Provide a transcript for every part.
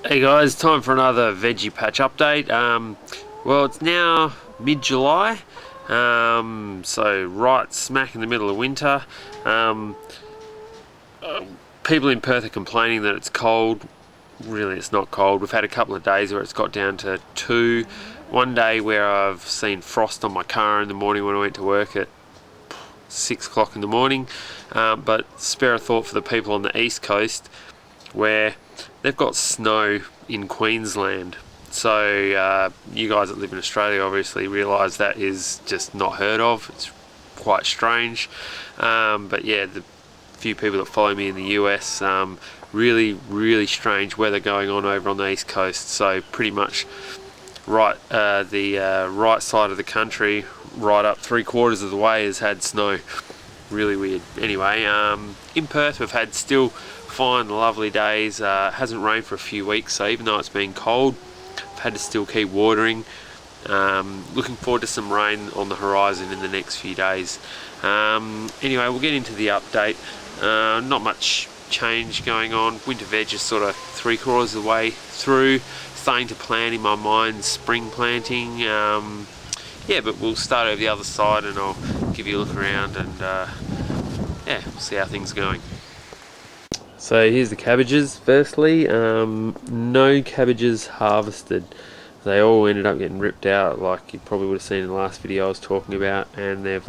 Hey guys, time for another veggie patch update. Well, it's now mid-July, so right smack in the middle of winter. People in Perth are complaining that it's cold. Really, it's not cold. We've had a couple of days where it's got down to 2. One day where I've seen frost on my car in the morning when I went to work at 6 o'clock in the morning. But spare a thought for the people on the east coast where they've got snow in Queensland. So you guys that live in Australia obviously realise that is just not heard of. It's quite strange. But yeah, the few people that follow me in the US, really strange weather going on over on the east coast. So pretty much right right side of the country, right up 3/4 of the way, has had snow. Really weird. Anyway, in Perth we've had still fine, lovely days. Hasn't rained for a few weeks, so even though it's been cold, I've had to still keep watering. Looking forward to some rain on the horizon in the next few days. Anyway, we'll get into the update. Not much change going on. Winter veg is sort of 3/4 of the way through. Starting to plan in my mind spring planting. Yeah, but we'll start over the other side and I'll give you a look around and yeah, we'll see how things are going. So here's the cabbages. Firstly, no cabbages harvested. They all ended up getting ripped out, like you probably would have seen in the last video I was talking about, and they've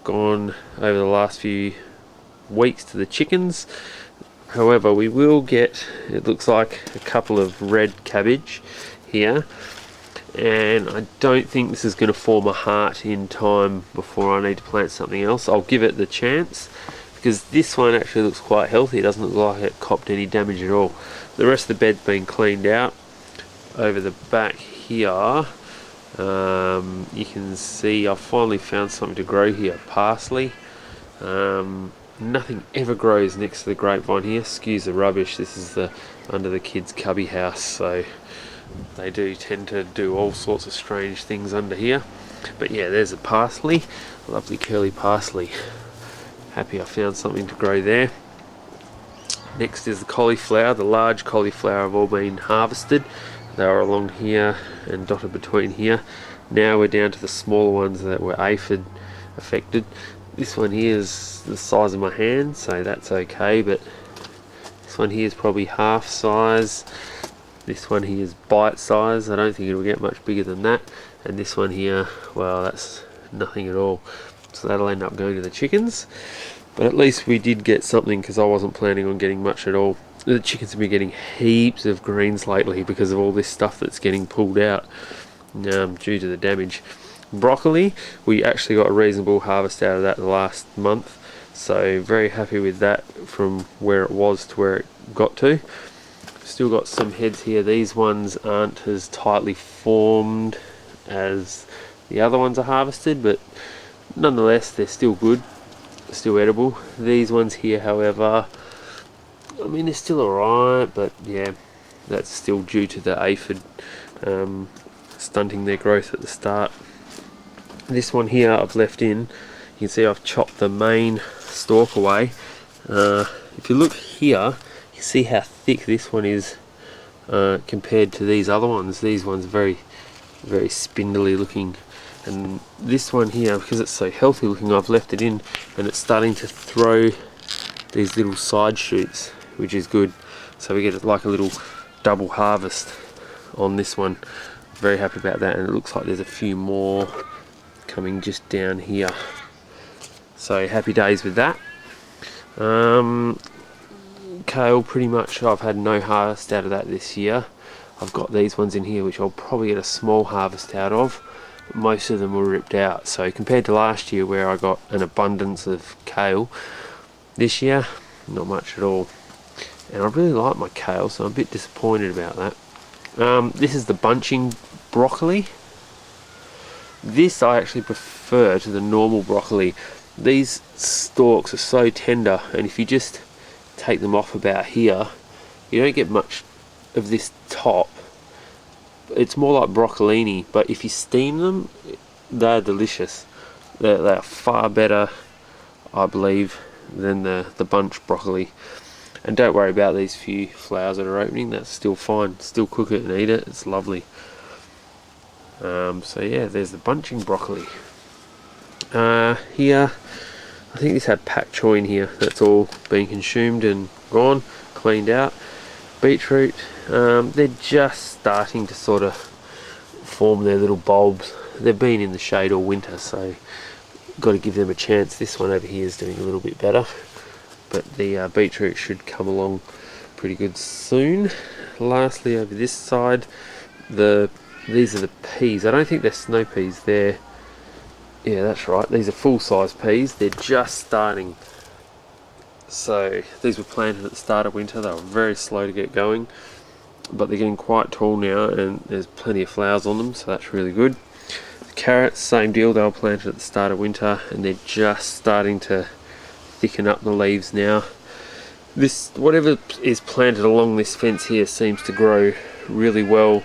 gone over the last few weeks to the chickens. However, we will get, it looks like, a couple of red cabbage here, and I don't think this is going to form a heart in time before I need to plant something else. I'll give it the chance, because this one actually looks quite healthy. It doesn't look like it copped any damage at all. The rest of the bed's been cleaned out. Over the back here, you can see I've finally found something to grow here. Parsley. Nothing ever grows next to the grapevine here. Excuse the rubbish. This is the under the kids' cubby house, so they do tend to do all sorts of strange things under here. But yeah, there's a parsley. Lovely curly parsley. Happy I found something to grow there. Next is the cauliflower. The large cauliflower have all been harvested. They were along here and dotted between here. Now we're down to the smaller ones that were aphid affected. This one here is the size of my hand, so that's okay, but this one here is probably half size. This one here is bite size. I don't think it'll get much bigger than that. And this one here, well, that's nothing at all. So that'll end up going to the chickens. But at least we did get something, because I wasn't planning on getting much at all. The chickens have been getting heaps of greens lately because of all this stuff that's getting pulled out due to the damage. Broccoli, we actually got a reasonable harvest out of that the last month, so very happy with that from where it was to where it got to. Still got some heads here. These ones aren't as tightly formed as the other ones are harvested, but nonetheless they're still good, still edible. These ones here, however, I mean, they're still alright, but yeah, that's still due to the aphid stunting their growth at the start. This one here I've left in. You can see I've chopped the main stalk away. If you look here, you see how thick this one is compared to these other ones. These ones are very spindly looking, and this one here, because it's so healthy looking, I've left it in, and it's starting to throw these little side shoots, which is good. So we get like a little double harvest on this one. Very happy about that, and it looks like there's a few more coming just down here. So happy days with that. Kale, pretty much I've had no harvest out of that this year. I've got these ones in here which I'll probably get a small harvest out of. Most of them were ripped out, so compared to last year where I got an abundance of kale, this year not much at all. And I really like my kale, so I'm a bit disappointed about that. This is the bunching broccoli. This I actually prefer to the normal broccoli. These stalks are so tender, and if you just take them off about here, you don't get much of this top. It's more like broccolini, but if you steam them, they're delicious. They're far better, I believe, than the bunch broccoli. And don't worry about these few flowers that are opening, that's still fine. Still cook it and eat it, it's lovely. So yeah, there's the bunching broccoli. Here, I think this had pak choy in here, that's all been consumed and gone, cleaned out. Beetroot, they're just starting to sort of form their little bulbs. They've been in the shade all winter, so got to give them a chance. This one over here is doing a little bit better, but the beetroot should come along pretty good soon. Lastly, over this side, these are the peas. I don't think they're snow peas. Yeah, that's right. These are full-size peas. They're just starting. So these were planted at the start of winter. They were very slow to get going, but they're getting quite tall now, and there's plenty of flowers on them, so that's really good. The carrots, same deal. They were planted at the start of winter, and they're just starting to thicken up the leaves now. This, whatever is planted along this fence here, seems to grow really well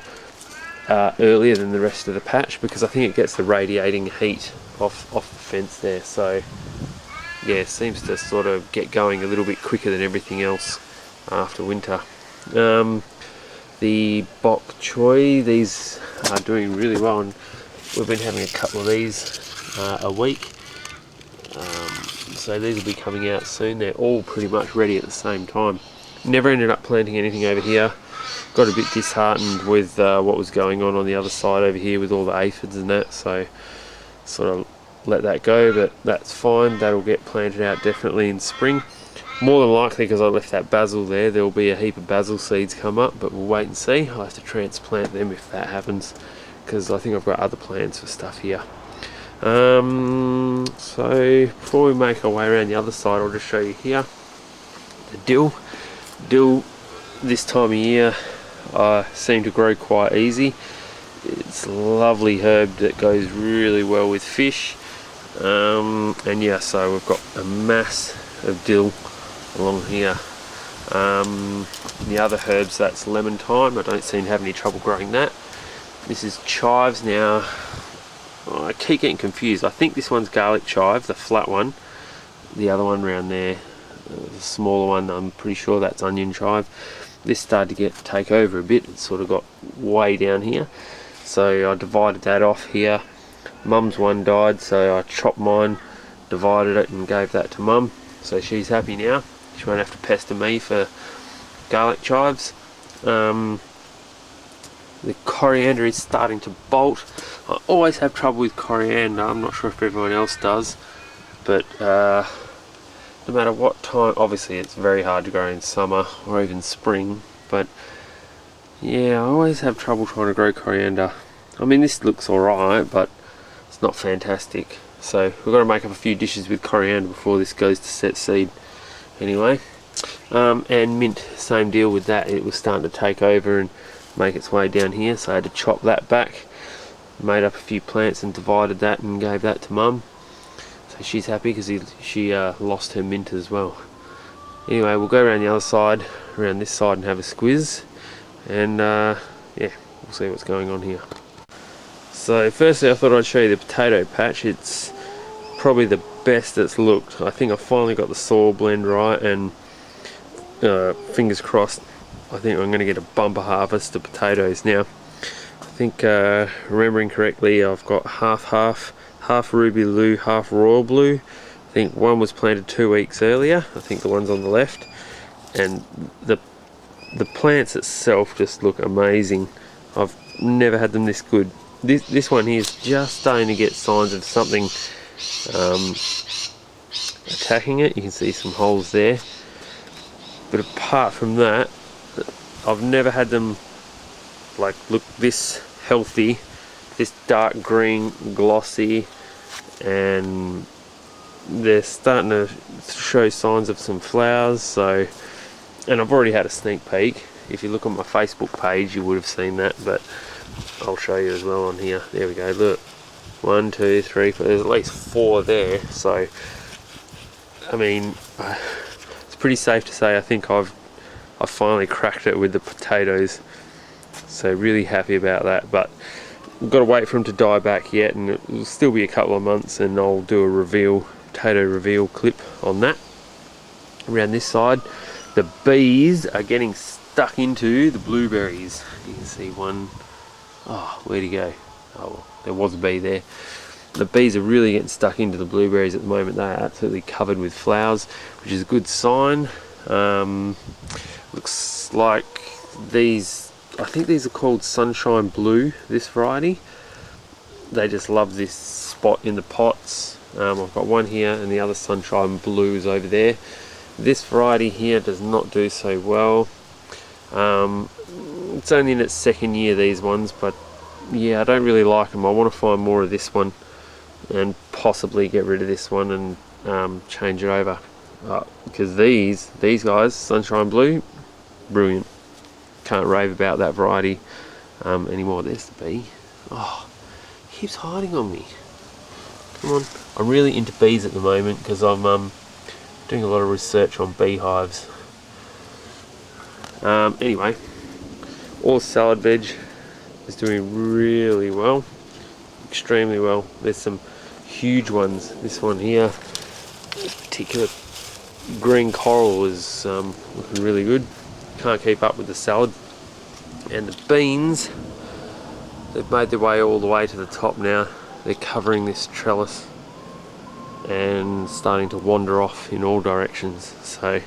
earlier than the rest of the patch, because I think it gets the radiating heat off the fence there. So yeah, it seems to sort of get going a little bit quicker than everything else after winter. The bok choy, these are doing really well, and we've been having a couple of these a week. So these will be coming out soon. They're all pretty much ready at the same time. Never ended up planting anything over here. Got a bit disheartened with what was going on the other side over here with all the aphids and that, so sort of let that go, but that's fine. That'll get planted out definitely in spring. More than likely, because I left that basil there, there'll be a heap of basil seeds come up, but we'll wait and see. I'll have to transplant them if that happens, because I think I've got other plans for stuff here. So before we make our way around the other side, I'll just show you here the dill. Dill this time of year seem to grow quite easy. It's a lovely herb that goes really well with fish, and yeah, so we've got a mass of dill along here. The other herbs, that's lemon thyme. I don't seem to have any trouble growing that. This is chives now. Oh, I keep getting confused. I think this one's garlic chive, the flat one. The other one around there, the smaller one, I'm pretty sure that's onion chive. This started to take over a bit. It sort of got way down here, so I divided that off here. Mum's one died, so I chopped mine, divided it and gave that to Mum, so she's happy now. She won't have to pester me for garlic chives. The coriander is starting to bolt. I always have trouble with coriander. I'm not sure if everyone else does, but no matter what time, obviously it's very hard to grow in summer or even spring, but yeah, I always have trouble trying to grow coriander. I mean, this looks alright, but it's not fantastic. So we've got to make up a few dishes with coriander before this goes to set seed. Anyway, and mint, same deal with that. It was starting to take over and make its way down here, so I had to chop that back. Made up a few plants and divided that and gave that to Mum. So she's happy because she lost her mint as well. Anyway, we'll go around the other side, around this side, and have a squiz, and yeah, we'll see what's going on here. So firstly, I thought I'd show you the potato patch. It's probably the best it's looked. I think I finally got the soil blend right, and fingers crossed, I think I'm going to get a bumper harvest of potatoes now. I think, remembering correctly, I've got half ruby blue, half royal blue. I think one was planted 2 weeks earlier. I think the one's on the left, and the plants itself just look amazing. I've never had them this good. This one here is just starting to get signs of something attacking it. You can see some holes there, but apart from that, I've never had them like look this healthy, this dark green, glossy, and they're starting to show signs of some flowers. So, and I've already had a sneak peek. If you look on my Facebook page, you would have seen that, but I'll show you as well on here. There we go, look, 1, 2, 3, 4, there's at least 4 there. So I mean, it's pretty safe to say I think I've finally cracked it with the potatoes, so really happy about that. But we've got to wait for them to die back yet, and it will still be a couple of months, and I'll do a potato reveal clip on that. Around this side, The bees are getting stuck into the blueberries. You can see one. Oh, where'd he go? Oh, well, there was a bee there. The bees are really getting stuck into the blueberries at the moment. They are absolutely covered with flowers, which is a good sign. Looks like these, I think these are called Sunshine Blue, this variety. They just love this spot in the pots. I've got one here and the other Sunshine Blue is over there. This variety here does not do so well. It's only in its second year, these ones, but yeah, I don't really like them. I want to find more of this one and possibly get rid of this one and change it over. Because these guys, Sunshine Blue, brilliant. Can't rave about that variety anymore. There's the bee. Oh, he keeps hiding on me. Come on. I'm really into bees at the moment because I'm doing a lot of research on beehives. Anyway, all salad veg is doing really well, extremely well. There's some huge ones. This one here, this particular green coral is looking really good. Can't keep up with the salad. And the beans, they've made their way all the way to the top now. They're covering this trellis and starting to wander off in all directions. So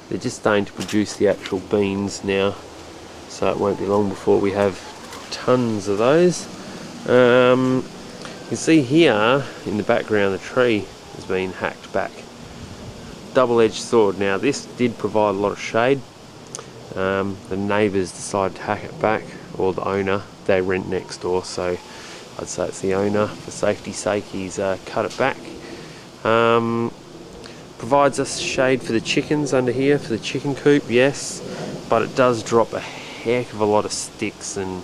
they're just starting to produce the actual beans now. So it won't be long before we have tons of those. You can see here in the background the tree has been hacked back. Double-edged sword. Now this did provide a lot of shade. The neighbours decided to hack it back, or the owner. They rent next door, so I'd say it's the owner. For safety's sake, he's cut it back. Provides us shade for the chickens under here, for the chicken coop, yes, but it does drop a heck of a lot of sticks and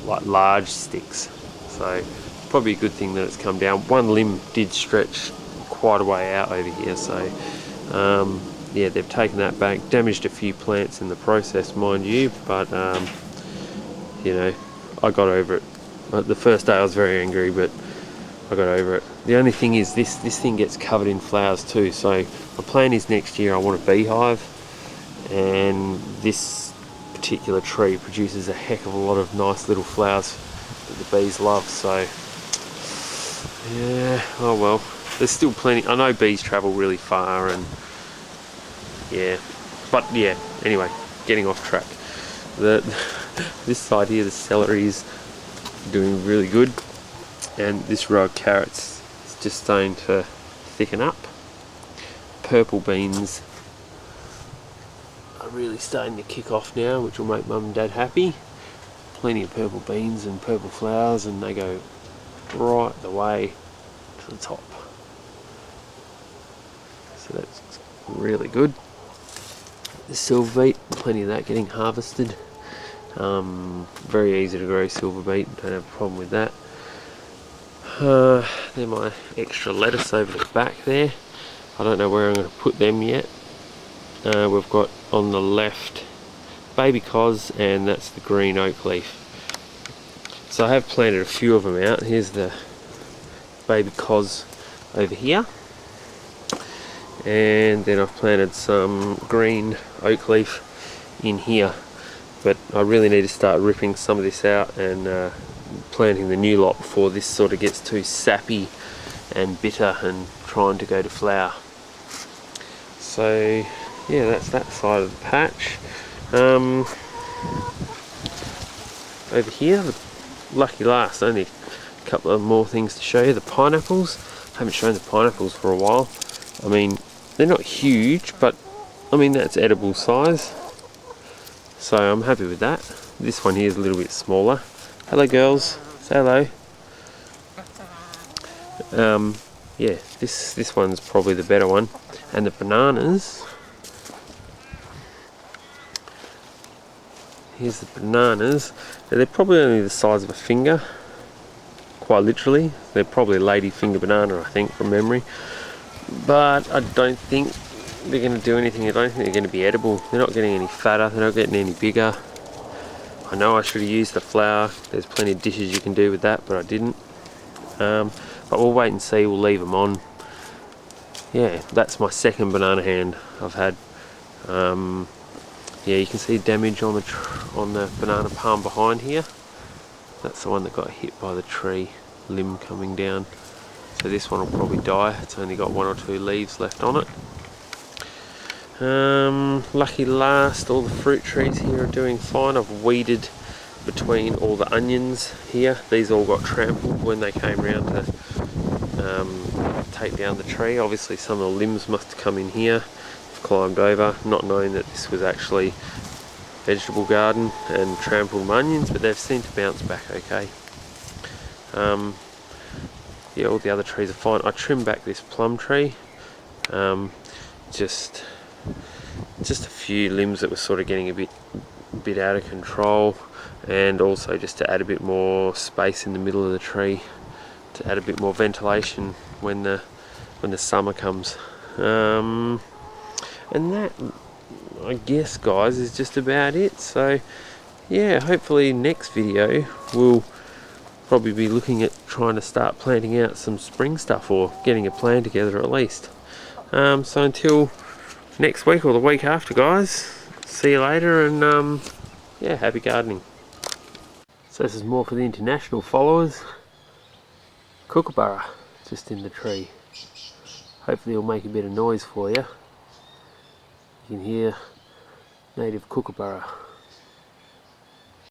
like large sticks. So probably a good thing that it's come down. One limb did stretch quite a way out over here, so yeah, they've taken that back, damaged a few plants in the process, mind you, but you know, I got over it. The first day I was very angry, but I got over it. The only thing is this thing gets covered in flowers too, so my plan is next year I want a beehive, and this particular tree produces a heck of a lot of nice little flowers that the bees love. So yeah, oh well, there's still plenty. I know bees travel really far, and yeah, but yeah, anyway, getting off track. This side here, the celery is doing really good, and this row of carrots is just starting to thicken up. Purple beans are really starting to kick off now, which will make mum and dad happy. Plenty of purple beans and purple flowers, and they go right the way to the top. So that's really good. The silver beet, plenty of that getting harvested. Very easy to grow silver beet, don't have a problem with that. They're my extra lettuce over the back there. I don't know where I'm going to put them yet. We've got on the left baby cos, and that's the green oak leaf. So I have planted a few of them out. Here's the baby cos over here, and then I've planted some green oak leaf in here, but I really need to start ripping some of this out and planting the new lot before this sort of gets too sappy and bitter and trying to go to flower. So yeah, that's that side of the patch. Over here, the lucky last, only a couple of more things to show you. The pineapples, haven't shown the pineapples for a while. I mean, they're not huge, but I mean, that's edible size, so I'm happy with that. This one here is a little bit smaller. Hello girls, say hello. Yeah, this one's probably the better one. And the bananas, here's the bananas. They're probably only the size of a finger, quite literally. They're probably a lady finger banana, I think, from memory. But I don't think they're going to do anything. I don't think they're going to be edible. They're not getting any fatter, they're not getting any bigger. I know I should have used the flour. There's plenty of dishes you can do with that, but I didn't. But we'll wait and see. We'll leave them on. yeah, that's my second banana hand I've had. Yeah, you can see damage on the banana palm behind here. That's the one that got hit by the tree limb coming down. So this one will probably die. It's only got 1 or 2 leaves left on it. Lucky last, all the fruit trees here are doing fine. I've weeded between all the onions here. These all got trampled when they came round to take down the tree. Obviously some of the limbs must have come in here, climbed over, not knowing that this was actually vegetable garden, and trampled my onions, but they've seemed to bounce back okay. Yeah, all the other trees are fine. I trimmed back this plum tree, just a few limbs that were sort of getting a bit out of control, and also just to add a bit more space in the middle of the tree, to add a bit more ventilation when the summer comes. And that, I guess, guys, is just about it. So yeah, hopefully next video we'll probably be looking at trying to start planting out some spring stuff, or getting a plan together at least. So until next week or the week after, guys, see you later, and yeah, happy gardening. So this is more for the international followers. Kookaburra just in the tree. Hopefully it'll make a bit of noise for you. You can hear native kookaburra.